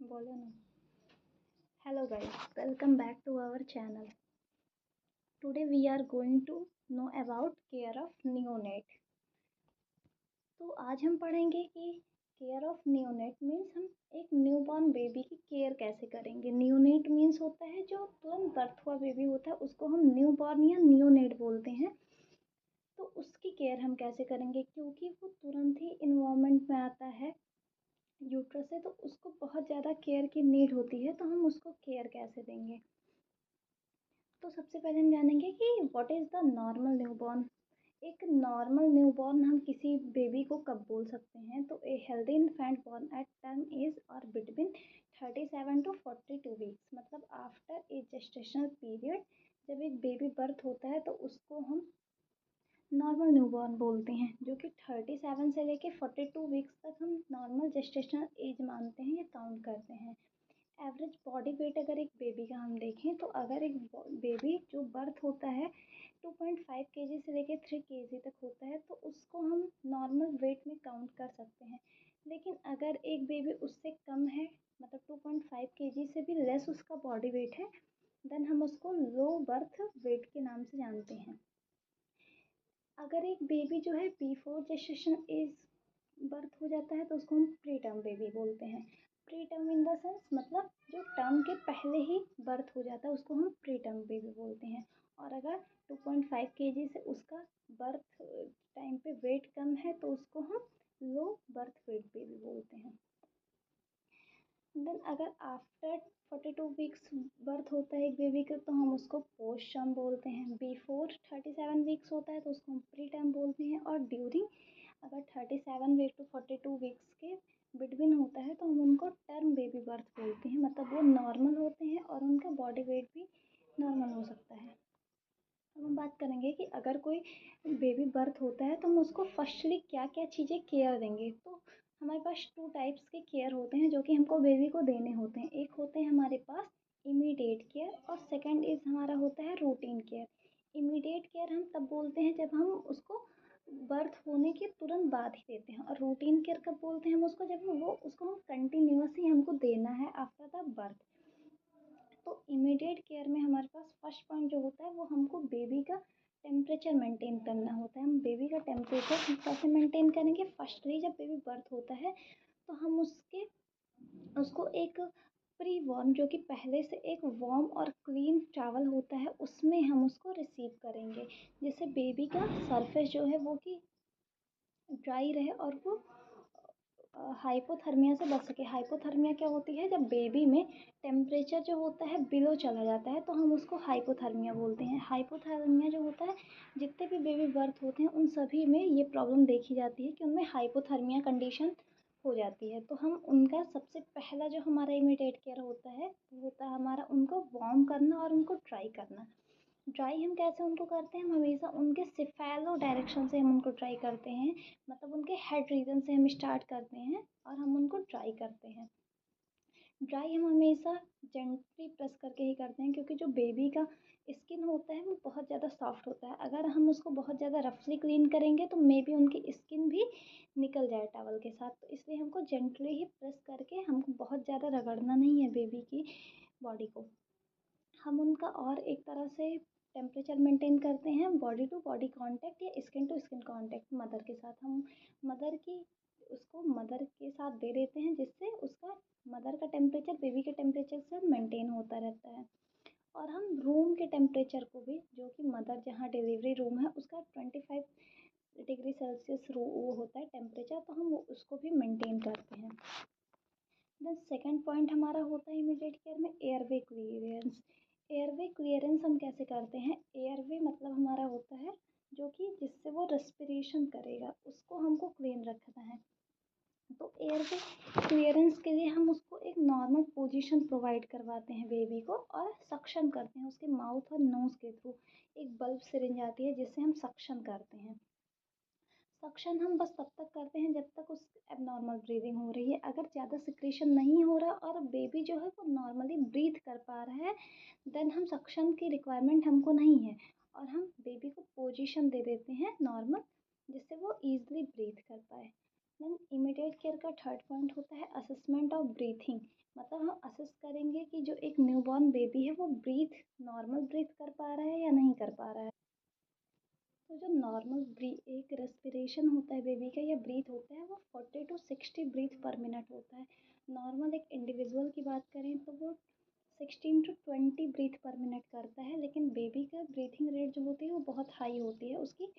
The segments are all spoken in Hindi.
बोलो ना। Hello guys, welcome back to our channel. Today we are going to know about care of neonate. तो आज हम पढ़ेंगे कि केयर ऑफ नियोनेट मीन्स हम एक न्यूबॉर्न बेबी की केयर कैसे करेंगे। नियोनेट मीन्स होता है जो तुरंत बर्थ हुआ बेबी होता है, उसको हम न्यूबॉर्न या नियोनेट बोलते हैं। तो उसकी केयर हम कैसे करेंगे, क्योंकि वो तुरंत ही इन्वायरमेंट में आता है यूट्रस से, तो उसको बहुत ज़्यादा केयर की नीड होती है। तो हम उसको केयर कैसे देंगे, तो सबसे पहले हम जानेंगे कि what is the normal newborn. एक नॉर्मल न्यूबॉर्न हम किसी बेबी को कब बोल सकते हैं, तो a healthy infant born at term age और बिटवीन 37 to 42 वीक्स, मतलब आफ्टर ए जेस्टेशनल पीरियड। जब एक बेबी बर्थ होता है तो उसको हम नॉर्मल न्यूबॉर्न बोलते हैं, जो कि 37 से लेके 42 वीक्स तक हम नॉर्मल जेस्टेशनल एज मानते हैं या काउंट करते हैं। एवरेज बॉडी वेट अगर एक बेबी का हम देखें, तो अगर एक बेबी जो बर्थ होता है 2.5 केजी से लेकर 3 केजी तक होता है, तो उसको हम नॉर्मल वेट में काउंट कर सकते हैं। लेकिन अगर एक बेबी उससे कम है, मतलब 2.5 केजी से भी लेस उसका बॉडी वेट है, देन हम उसको लो बर्थ वेट के नाम से जानते हैं। अगर एक बेबी जो है बिफोर जेस्टेशन एज बर्थ हो जाता है, तो उसको हम प्री टर्म बेबी बोलते हैं। Pre term in the sense मतलब जो टर्म के पहले ही बर्थ हो जाता है, उसको हम प्री टर्म बेबी बोलते हैं। और अगर 2.5 केजी से उसका बर्थ टाइम पे वेट कम है, तो उसको हम लो बर्थ वेट बेबी बोलते हैं। देन अगर आफ्टर 42 वीक्स बर्थ होता है एक बेबी का, तो हम उसको पोस्ट टर्म बोलते हैं। बिफोर 37 वीक्स होता है तो उसको हम प्री टर्म बोलते हैं। और ड्यूरिंग अगर 37 वीक टू 42 वीक्स के बिटवीन होता है, तो हम उनको टर्म बेबी बर्थ बोलते हैं, मतलब वो नॉर्मल होते हैं और उनका बॉडी वेट भी नॉर्मल हो सकता है। अब हम बात करेंगे कि अगर कोई बेबी बर्थ होता है, तो हम उसको फर्स्टली क्या क्या चीज़ें केयर देंगे। तो हमारे पास 2 टाइप्स के केयर होते हैं जो कि हमको बेबी को देने होते हैं। एक होते हैं हमारे पास इमीडिएट केयर, और सेकंड इज़ हमारा होता है रूटीन केयर। इमीडिएट केयर हम तब बोलते हैं जब हम उसको बर्थ होने के तुरंत बाद ही देते हैं, और रूटीन केयर कब बोलते हैं हम उसको, जब वो उसको हम कंटिन्यूअसली हमको देना है आफ्टर द बर्थ। तो इमीडिएट केयर में हमारे पास फर्स्ट पॉइंट जो होता है, वो हमको बेबी का टेम्परेचर मेंटेन करना होता है। हम बेबी का टेम्परेचर कैसे मेंटेन करेंगे, फर्स्टली जब बेबी बर्थ होता है, तो हम उसको एक प्री वार्म, जो कि पहले से एक वार्म और क्लीन टॉवल होता है, उसमें हम उसको रिसीव करेंगे, जिससे बेबी का सरफेस जो है वो कि ड्राई रहे और वो हाइपोथर्मिया से बच सके। हाइपोथर्मिया क्या होती है, जब बेबी में टेम्परेचर जो होता है बिलो चला जाता है, तो हम उसको हाइपोथर्मिया बोलते हैं। हाइपोथर्मिया जो होता है, जितने भी बेबी बर्थ होते हैं उन सभी में ये प्रॉब्लम देखी जाती है कि उनमें हाइपोथर्मिया कंडीशन हो जाती है। तो हम उनका सबसे पहला जो हमारा इमीडिएट केयर होता है, वो होता है हमारा उनको वार्म करना और उनको ड्राई करना। ड्राई हम कैसे उनको करते हैं, हम हमेशा उनके सिफेलो डायरेक्शन से हम उनको ड्राई करते हैं, मतलब उनके हेड रीजन से हम स्टार्ट करते हैं और हम उनको ड्राई करते हैं। ड्राई हम हमेशा जेंटली प्रेस करके ही करते हैं, क्योंकि जो बेबी का स्किन होता है वो बहुत ज़्यादा सॉफ्ट होता है। अगर हम उसको बहुत ज़्यादा रफली क्लीन करेंगे, तो मे बी उनकी स्किन भी निकल जाए टॉवल के साथ। तो इसलिए हमको जेंटली ही प्रेस करके, हमको बहुत ज़्यादा रगड़ना नहीं है बेबी की बॉडी को। हम उनका और एक तरह से टेम्परेचर मेंटेन करते हैं, बॉडी टू बॉडी कांटेक्ट या skin to skin contact mother के साथ। हम मदर की उसको मदर के साथ दे देते हैं, जिससे उसका मदर का टेम्परेचर बेबी के टेम्परेचर से मेंटेन होता रहता है। और हम रूम के टेम्परेचर को भी, जो कि मदर जहाँ डिलीवरी रूम है उसका 25 डिग्री सेल्सियस वो होता है टेम्परेचर, तो हम उसको भी मेंटेन करते हैं। देन सेकंड पॉइंट हमारा होता है इमीडिएट केयर में एयरवे क्लियरेंस। एयरवे क्लियरेंस हम कैसे करते हैं, एयरवे मतलब हमारा होता है जो कि जिससे वो रेस्पिरेशन करेगा, उसको हमको क्लीन रखना है। तो एयरवे क्लियरेंस के लिए हम उसको एक नॉर्मल पोजीशन प्रोवाइड करवाते हैं बेबी को, और सक्शन करते हैं उसके माउथ और नोज़ के थ्रू। एक बल्ब सिरिंज आती है जिससे हम सक्शन करते हैं। सक्शन हम बस तब तक करते हैं जब तक उस एबनॉर्मल ब्रीदिंग हो रही है। अगर ज़्यादा सिक्रेशन नहीं हो रहा और बेबी जो है वो नॉर्मली ब्रीथ कर पा रहा है, देन हम सक्शन की रिक्वायरमेंट हमको नहीं है, और हम बेबी को पोजीशन दे देते हैं नॉर्मल, जिससे वो ईज़िली ब्रीथ कर पाए। देन इमीडिएट केयर का थर्ड पॉइंट होता है असेसमेंट ऑफ ब्रीथिंग। मतलब हम असेस करेंगे कि जो एक न्यूबॉर्न बेबी है वो ब्रीथ नॉर्मल ब्रीथ कर पा रहा है या नहीं कर पा रहा है। तो जो नॉर्मल एक रेस्पिरेशन होता है बेबी का या ब्रीथ होता है वो 40 to 60 ब्रीथ पर मिनट होता है। नॉर्मल एक इंडिविजुअल की बात करें तो वो 16 to 20 ब्रीथ पर मिनट करता है, लेकिन बेबी का ब्रीथिंग रेट जो होती है वो बहुत हाई होती है, उसकी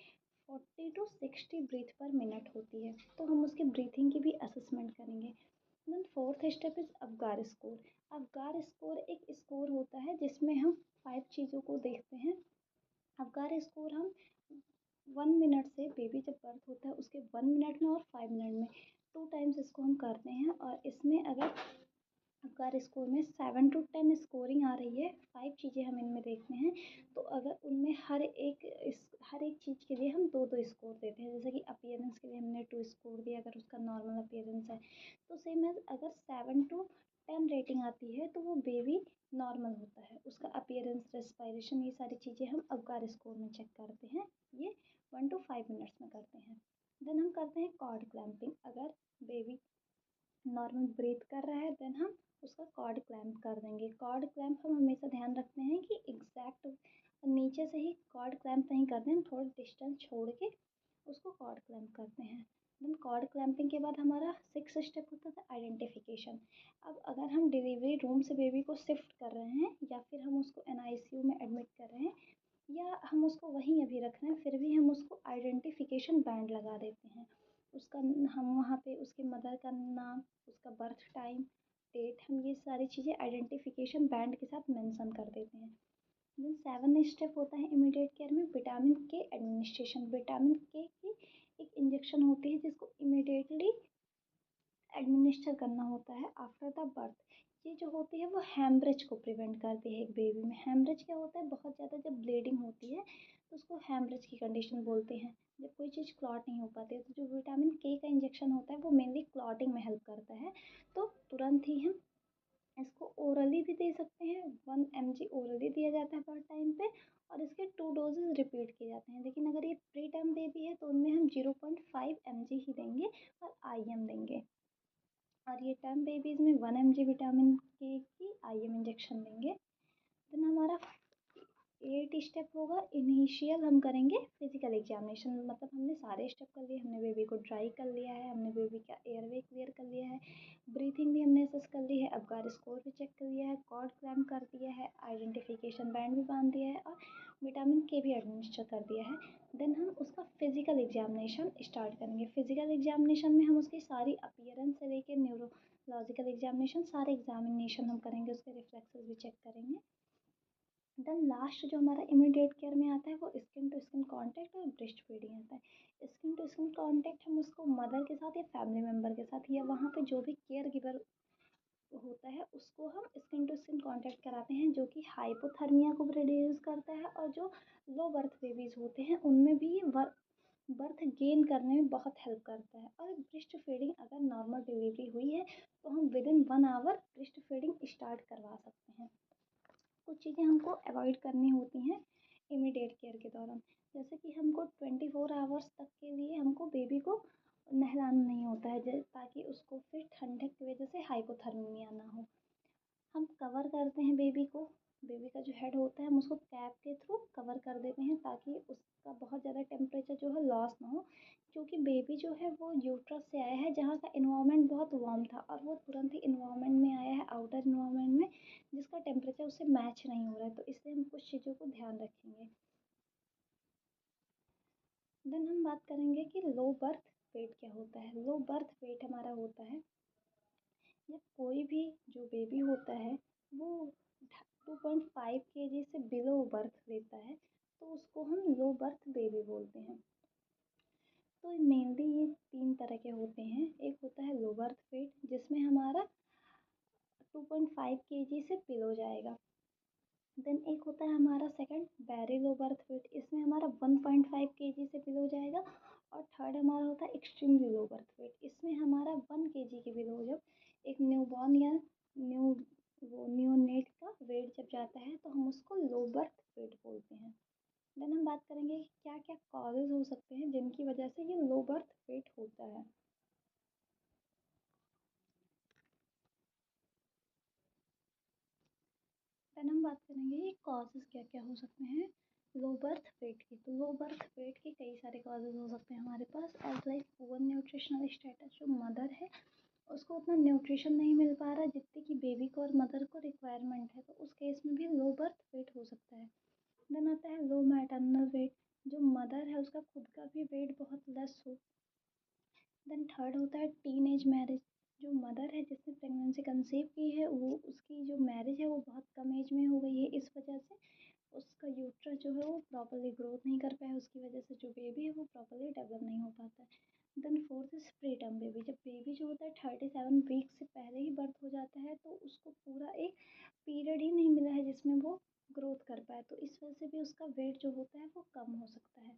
40 to 60 ब्रीथ पर मिनट होती है। तो हम उसके ब्रीथिंग की भी असेसमेंट करेंगे। Then fourth step is Apgar score. Apgar score एक स्कोर होता है जिसमें हम 5 चीज़ों को देखते हैं। अवगार स्कोर हम 1 मिनट से बेबी जब बर्थ होता है उसके 1 मिनट में और 5 मिनट में 2 टाइम्स इसको हम करते हैं। और इसमें अगर अगर स्कोर में 7 to 10 स्कोरिंग आ रही है, 5 चीज़ें हम इनमें देखते हैं, तो अगर उनमें हर एक चीज़ के लिए हम दो दो स्कोर देते हैं। जैसे कि अपीयरेंस के लिए हमने 2 स्कोर दिया अगर उसका नॉर्मल अपीयरेंस है। तो सेम है, अगर 7 to 10 रेटिंग आती है तो वो बेबी नॉर्मल होता है। उसका अपीयरेंस, रेस्पायरेशन, ये सारी चीज़ें हम अवगार स्कोर में चेक करते हैं। ये 1 to 5 मिनट्स में करते हैं। देन हम करते हैं कॉर्ड क्लैंपिंग। अगर बेबी नॉर्मल ब्रीथ कर रहा है देन हम उसका कॉर्ड क्लैम्प कर देंगे। कॉर्ड क्लैम्प हम हमेशा ध्यान रखते हैं कि एग्जैक्ट नीचे से ही कॉर्ड क्लैम्प नहीं करते हैं, थोड़ा डिस्टेंस छोड़ के उसको कॉर्ड क्लैम्प करते हैं। देन कॉर्ड क्लैम्पिंग के बाद हमारा 6 स्टेप होता था आइडेंटिफिकेशन। अब अगर हम डिलीवरी रूम से बेबी को शिफ्ट कर रहे हैं या फिर हम उसको NICU में एडमिट कर रहे हैं या हम उसको वहीं अभी रख रहे हैं, फिर भी हम उसको आइडेंटिफिकेशन बैंड लगा देते हैं। उसका हम वहाँ पे उसके मदर का नाम, उसका बर्थ टाइम, डेट, हम ये सारी चीज़ें आइडेंटिफिकेशन बैंड के साथ मेंशन कर देते हैं। देन 7 स्टेप होता है इमीडिएट केयर में विटामिन के एडमिनिस्ट्रेशन। विटामिन के की एक इंजेक्शन होती है जिसको इमीडिएटली एडमिनिस्टर करना होता है आफ्टर द बर्थ। ये जो होती है वो हेमरेज को प्रिवेंट करती है एक बेबी में। हेमरेज क्या होता है, बहुत ज़्यादा जब ब्लीडिंग होती है तो उसको हेमरेज की कंडीशन बोलते हैं, जब कोई चीज़ क्लॉट नहीं हो पाती है। तो जो विटामिन के का इंजेक्शन होता है वो मेनली क्लॉटिंग में हेल्प करता है। तो तुरंत ही हम इसको ओरली भी दे सकते हैं। 1 mg ओरली दिया जाता है पर टाइम पे, और इसके 2 डोजेज रिपीट किए जाते हैं। लेकिन अगर ये प्री टर्म बेबी है तो उनमें हम 0.5 mg ही देंगे और IM देंगे। और ये टर्म बेबीज़ में 1 mg विटामिन के की IM इंजेक्शन देंगे। देन हमारा 8 स्टेप होगा इनिशियल, हम करेंगे फिजिकल एग्जामिनेशन। मतलब हमने सारे स्टेप कर लिए, हमने बेबी को ड्राई कर लिया है, हमने बेबी का एयरवे क्लियर कर लिया है, ब्रीथिंग भी हमने असेस कर ली है, अबगार स्कोर भी चेक कर लिया है, कॉर्ड क्लैम्प कर दिया है, आइडेंटिफिकेशन बैंड भी बांध दिया है और विटामिन के भी एडमिनिस्टर कर दिया है। देन हम उसका फिजिकल एग्जामिनेशन स्टार्ट करेंगे। फिजिकल एग्जामिनेशन में हम उसकी सारी अपीयरेंस से लेकर न्यूरोलॉजिकल एग्जामिनेशन, सारे एग्जामिनेशन हम करेंगे, उसके रिफ्लेक्सेस भी चेक करेंगे। देन लास्ट जो हमारा इमीडिएट केयर में आता है वो स्किन टू स्किन कांटेक्ट और ब्रेस्ट फीडिंग आता है। स्किन टू स्किन कांटेक्ट हम उसको मदर के साथ या फैमिली मेम्बर के साथ या वहाँ पे जो भी केयर गिवर होता है उसको हम स्किन टू स्किन कांटेक्ट कराते हैं, जो कि हाइपोथर्मिया को रिड्यूस करता है। और जो लो बर्थ बेबीज होते हैं उनमें भी ये बर्थ गेन करने में बहुत हेल्प करता है। और ब्रेस्ट फीडिंग, अगर नॉर्मल डिलीवरी हुई है तो हम within 1 hour breast feeding start करवा सकते हैं। कुछ चीज़ें हमको अवॉइड करनी होती हैं इमीडिएट केयर के दौरान। जैसे कि हमको 24 आवर्स तक के लिए हमको बेबी को नहलाना नहीं होता है, ताकि उसको फिर ठंडक की वजह से हाइपोथर्मिया ना हो। हम कवर करते हैं बेबी को, बेबी का जो हेड होता है हम उसको कैप के थ्रू कवर कर देते हैं ताकि उसका बहुत ज़्यादा टेम्परेचर जो है लॉस ना हो। क्योंकि बेबी जो है वो यूट्रस से आया है जहाँ का इन्वायरमेंट बहुत वार्म था और वो तुरंत ही इन्वायरमेंट में आया है, आउटर इन्वायरमेंट में, जिसका टेम्परेचर उससे मैच नहीं हो रहा है। तो इसलिए हम कुछ चीज़ों को ध्यान रखेंगे। देन हम बात करेंगे कि लो बर्थ वेट क्या होता है। लो बर्थ वेट हमारा होता है जब कोई भी जो बेबी होता है वो 2.5 kg से बिलो बर्थ लेता है तो उसको हम लो बर्थ बेबी बोलते हैं। तो मेनली ये 3 तरह के होते हैं। एक होता है लो बर्थ वेट जिसमें हमारा 2.5 kg से बिलो जाएगा। देन एक होता है हमारा second very low birth weight, इसमें हमारा 1.5 kg से बिलो जाएगा। और थर्ड हमारा होता है एक्सट्रीमली लो बर्थ वेट, इसमें हमारा 1 kg के बिलो जब एक न्यूबॉर्न या न्यू वो न्यूनेट का वेट जब जाता है तो हम उसको लो बर्थ वेट बोलते हैं। देन हम बात करेंगे कि क्या क्या कॉजेज़ हो सकते हैं जिनकी वजह से ये लो बर्थ वेट होता है। देन हम बात करेंगे ये कॉजेज़ क्या क्या हो सकते हैं लो बर्थ वेट की। तो लो बर्थ वेट के कई सारे कॉजेज़ हो सकते हैं हमारे पास, as like poor nutritional status. जो मदर है उसको उतना न्यूट्रिशन नहीं मिल पा रहा जितनी कि बेबी को और मदर को रिक्वायरमेंट है, तो उस केस में भी लो बर्थ वेट हो सकता है। देन आता है लो मैटरनल वेट, जो मदर है उसका खुद का भी वेट बहुत लेस हो। देन थर्ड होता है टीन एज मैरिज, जो मदर है जिसने प्रेगनेंसी कंसीव की है वो उसकी जो मैरिज है वो बहुत कम एज में हो गई है, इस वजह से उसका यूट्रस जो है वो प्रॉपरली ग्रोथ नहीं कर पाया, उसकी वजह से जो बेबी है वो प्रॉपरली डेवलप नहीं हो पाता है। Then fourth is preterm baby, जब बेबी जो होता है 37 वीक से पहले ही बर्थ हो जाता है तो उसको पूरा एक पीरियड ही नहीं मिला है जिसमें वो ग्रोथ कर पाए, तो इस वजह से भी उसका वेट जो होता है वो कम हो सकता है।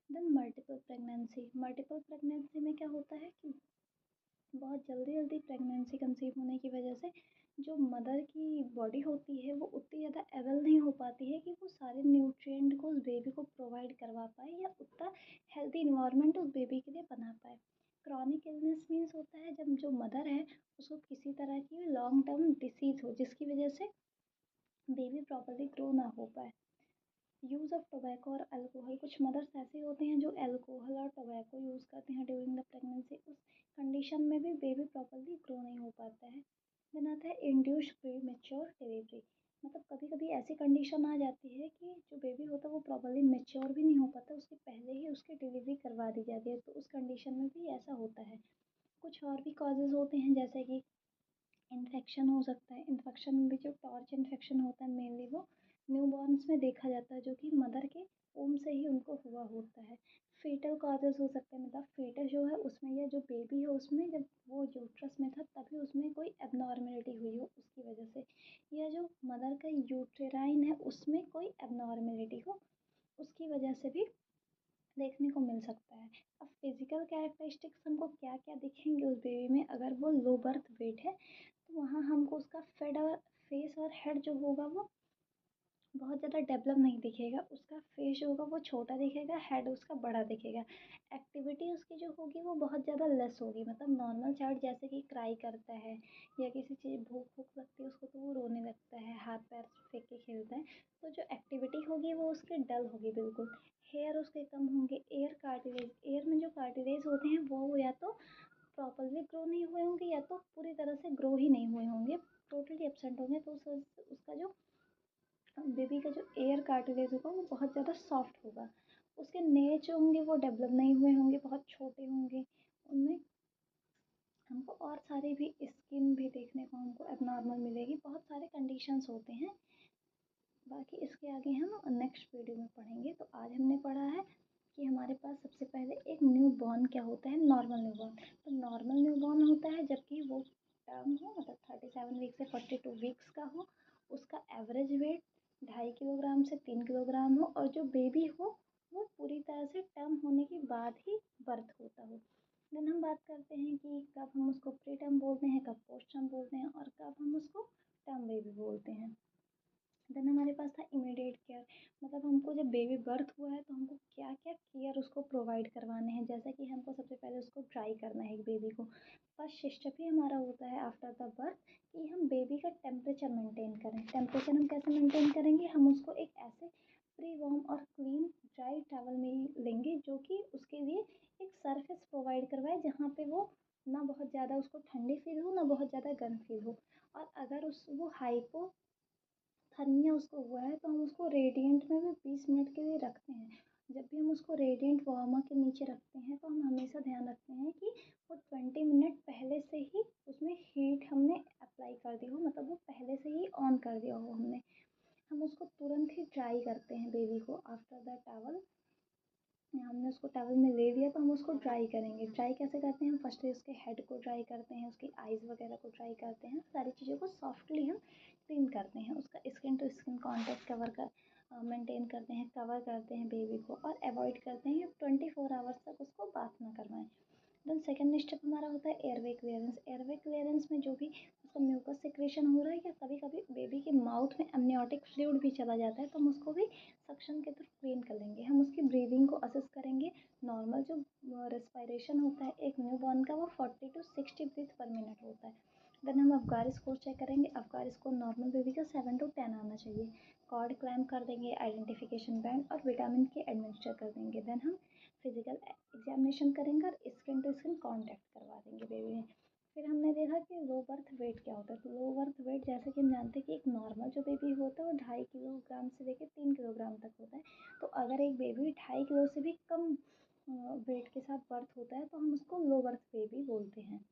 देन मल्टीपल प्रेगनेंसी में क्या होता है कि बहुत जल्दी जल्दी प्रेगनेंसी कंसीव होने की वजह से जो मदर की बॉडी होती है वो उतनी ज़्यादा एबल नहीं हो पाती है कि वो सारे न्यूट्रिएंट को उस बेबी को प्रोवाइड करवा पाए या उतना हेल्दी इन्वायरमेंट उस बेबी के लिए बना पाए। क्रॉनिक इलनेस मीन्स होता है जब जो मदर है उसको किसी तरह की लॉन्ग टर्म डिसीज़ हो जिसकी वजह से बेबी प्रॉपरली ग्रो ना हो पाए। यूज़ ऑफ टोबैको और अल्कोहल, कुछ मदर्स ऐसे होते हैं जो अल्कोहल और टोबैको यूज़ करते हैं ड्यूरिंग द प्रेगनेंसी, उस कंडीशन में भी बेबी प्रॉपरली ग्रो नहीं हो पाता है। देन आता है इंड्यूस्ड प्री मेच्योर डिलीवरी, मतलब कभी कभी ऐसी कंडीशन आ जाती है कि जो बेबी होता है वो प्रॉपरली मेच्योर भी नहीं हो पाता, उसके पहले ही उसकी डिलीवरी करवा दी जाती है, तो उस कंडीशन में भी ऐसा होता है। कुछ और भी कॉजेज़ होते हैं जैसे कि इन्फेक्शन हो सकता है, इन्फेक्शन में भी जो टॉर्च इन्फेक्शन होता है मेनली वो न्यूबॉर्न्स में देखा जाता है जो कि मदर के वूम से ही उनको हुआ होता है। फीटल कॉजेज़ हो सकते हैं, मतलब फीटस जो है उसमें या जो बेबी है उसमें जब वो यूट्रस में था तभी उसमें कोई एबनॉर्मेलिटी हुई हो उसकी वजह से, या जो मदर का यूटेराइन है उसमें कोई एबनॉर्मेलिटी हो उसकी वजह से भी देखने को मिल सकता है। अब फिजिकल कैरेक्टरिस्टिक्स हमको क्या क्या दिखेंगे उस बेबी में अगर वो लो बर्थ वेट है, तो वहाँ हमको उसका फेस और हेड जो होगा वो बहुत ज़्यादा डेवलप नहीं दिखेगा, उसका फेस जो होगा वो छोटा दिखेगा, हेड उसका बड़ा दिखेगा। एक्टिविटी उसकी जो होगी वो बहुत ज़्यादा लेस होगी, मतलब नॉर्मल चाइल्ड जैसे कि क्राई करता है या किसी चीज़ भूख भूख लगती है उसको तो वो रोने लगता है, हाथ पैर फेंक के खेलता है, तो जो एक्टिविटी होगी वो उसकी डल होगी बिल्कुल। हेयर उसके कम होंगे, एयर में जो कार्टिलेज होते हैं वो या तो प्रॉपरली ग्रो नहीं हुए होंगे या तो पूरी तरह से ग्रो ही नहीं हुए होंगे, टोटली एब्सेंट होंगे, तो उसका जो बेबी का जो एयर कार्टिलेज होगा वो बहुत ज़्यादा सॉफ्ट होगा। उसके नेल जो होंगे वो डेवलप नहीं हुए होंगे, बहुत छोटे होंगे, उनमें हमको और सारी भी स्किन भी देखने को हमको एबनॉर्मल मिलेगी, बहुत सारे कंडीशंस होते हैं। बाकी इसके आगे हम नेक्स्ट वीडियो में पढ़ेंगे। तो आज हमने पढ़ा है कि हमारे पास सबसे पहले एक न्यू बॉर्न क्या होता है, नॉर्मल न्यू बॉर्न। तो नॉर्मल न्यू बॉर्न होता है जबकि वो टर्म हो, मतलब 37 वीक से 42 वीक्स का हो, उसका एवरेज वेट 2.5 किलोग्राम से 3 किलोग्राम हो और जो बेबी हो वो पूरी तरह से टर्म होने के बाद ही बर्थ होता हो। देन हम बात करते हैं कि कब हम उसको प्री टर्म बोलते हैं, कब पोस्ट टर्म बोलते हैं और कब हम उसको टर्म बेबी बोलते हैं। देन हमारे पास था इमीडिएट केयर, मतलब हमको जब बेबी बर्थ हुआ है तो हमको क्या क्या केयर उसको प्रोवाइड करवाने हैं, जैसा कि हमको सबसे पहले उसको ड्राई करना है एक बेबी को। फर्स्ट स्टेप ही हमारा होता है आफ्टर द बर्थ कि हम बेबी का टेम्परेचर मेंटेन करें। टेम्परेचर हम कैसे मेंटेन करेंगे, हम उसको एक ऐसे प्री वार्म और क्लीन ड्राई टॉवल में ही लेंगे जो कि उसके लिए एक सरफेस प्रोवाइड करवाए जहाँ पे वो ना बहुत ज़्यादा उसको ठंडी फील हो ना बहुत ज़्यादा गर्म फील हो। और अगर उस वो हाइपो थर्मिया उसको हुआ है तो हम उसको रेडिएंट में भी 20 मिनट के लिए रखते हैं। जब भी हम उसको रेडिएंट वार्मर के नीचे रखते हैं तो हम हमेशा ध्यान रखते हैं कि वो 20 मिनट पहले से ही उसमें हीट हमने अप्लाई कर दी हो, मतलब वो पहले से ही ऑन कर दिया हो हमने। हम उसको तुरंत ही ड्राई करते हैं बेबी को आफ्टर द टॉवल, हमने उसको टॉवल में ले लिया तो हम उसको ड्राई करेंगे। ड्राई कैसे करते हैं, हम फर्स्ट उसके हेड को ड्राई करते हैं, उसकी आइज़ वगैरह को ड्राई करते हैं, सारी चीज़ों को सॉफ्टली हम क्लीन करते हैं, उसका skin to skin contact cover कर मेंटेन करते हैं, कवर करते हैं बेबी को और अवॉइड करते हैं 24 आवर्स तक उसको बाथ ना करवाएं। देन सेकेंड स्टेप हमारा होता है एयरवे क्लियरेंस। एयरवे क्लियरेंस में जो भी उसका म्यूकस सिक्रेशन हो रहा है या कभी कभी बेबी के माउथ में एमनियोटिक फ्लूइड भी चला जाता है तो हम उसको भी सक्शन के थ्रू क्लीन कर लेंगे। हम उसकी ब्रीदिंग को असेस करेंगे। नॉर्मल जो रेस्पिरेशन होता है एक न्यू बॉर्न का वो 40 to 60 ब्रीथ पर मिनट होता है, देन हम अवगार स्कोर चेक करेंगे। अवगार स्कोर नॉर्मल बेबी का 7 to 10 आना चाहिए। कॉर्ड क्लैम्प कर देंगे, आइडेंटिफिकेशन बैंड और विटामिन के एडमिनिस्टर कर देंगे। देन हम फिजिकल एग्जामिनेशन करेंगे और स्किन टू स्किन कॉन्टैक्ट करवा देंगे बेबी में। फिर हमने देखा कि लो बर्थ वेट क्या होता है। तो लो बर्थ वेट जैसे कि हम जानते हैं कि एक नॉर्मल जो बेबी होता है वो 2.5 किलोग्राम से लेकर 3 किलोग्राम तक होता है। तो अगर एक बेबी 2.5 किलो से भी कम वेट के साथ बर्थ होता है तो हम उसको लो बर्थ बेबी बोलते हैं।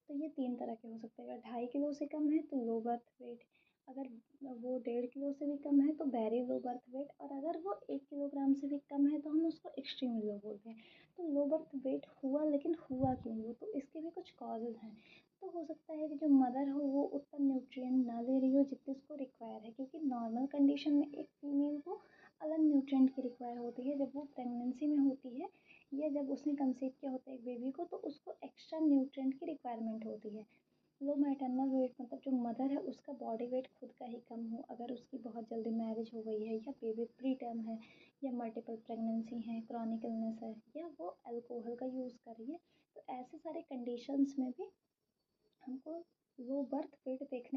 तो ये 3 तरह के हो सकते हैं। अगर 2.5 किलो से कम है तो लो बर्थ वेट, अगर वो 1.5 किलो से भी कम है तो वेरी लो बर्थ वेट, और अगर वो 1 किलोग्राम से भी कम है तो हम उसको एक्सट्रीम लो बोलते हैं। तो लो बर्थ वेट हुआ, लेकिन हुआ क्यों वो, तो इसके भी कुछ कॉजेज़ हैं। तो हो सकता है कि जो मदर हो वो उतना न्यूट्रिएंट ना ले रही हो जितने उसको रिक्वायर है, क्योंकि नॉर्मल कंडीशन में एक फीमेल को अलग न्यूट्रिएंट की रिक्वायर होती है। जब वो प्रेगनेंसी में होती है या जब उसने कंसीव किया होता है एक बेबी को, तो उसको एक्स्ट्रा न्यूट्रिएंट की रिक्वायरमेंट होती है। लो मैटरनल वेट मतलब जो मदर है उसका बॉडी वेट खुद का ही कम हो, अगर उसकी बहुत जल्दी मैरिज हो गई है या बेबी प्री टर्म है या मल्टीपल प्रेगनेंसी है, क्रॉनिक इलनेस है, या वो अल्कोहल का यूज़ कर रही है, तो ऐसे सारे कंडीशंस में भी हमको लो बर्थ वेट देखने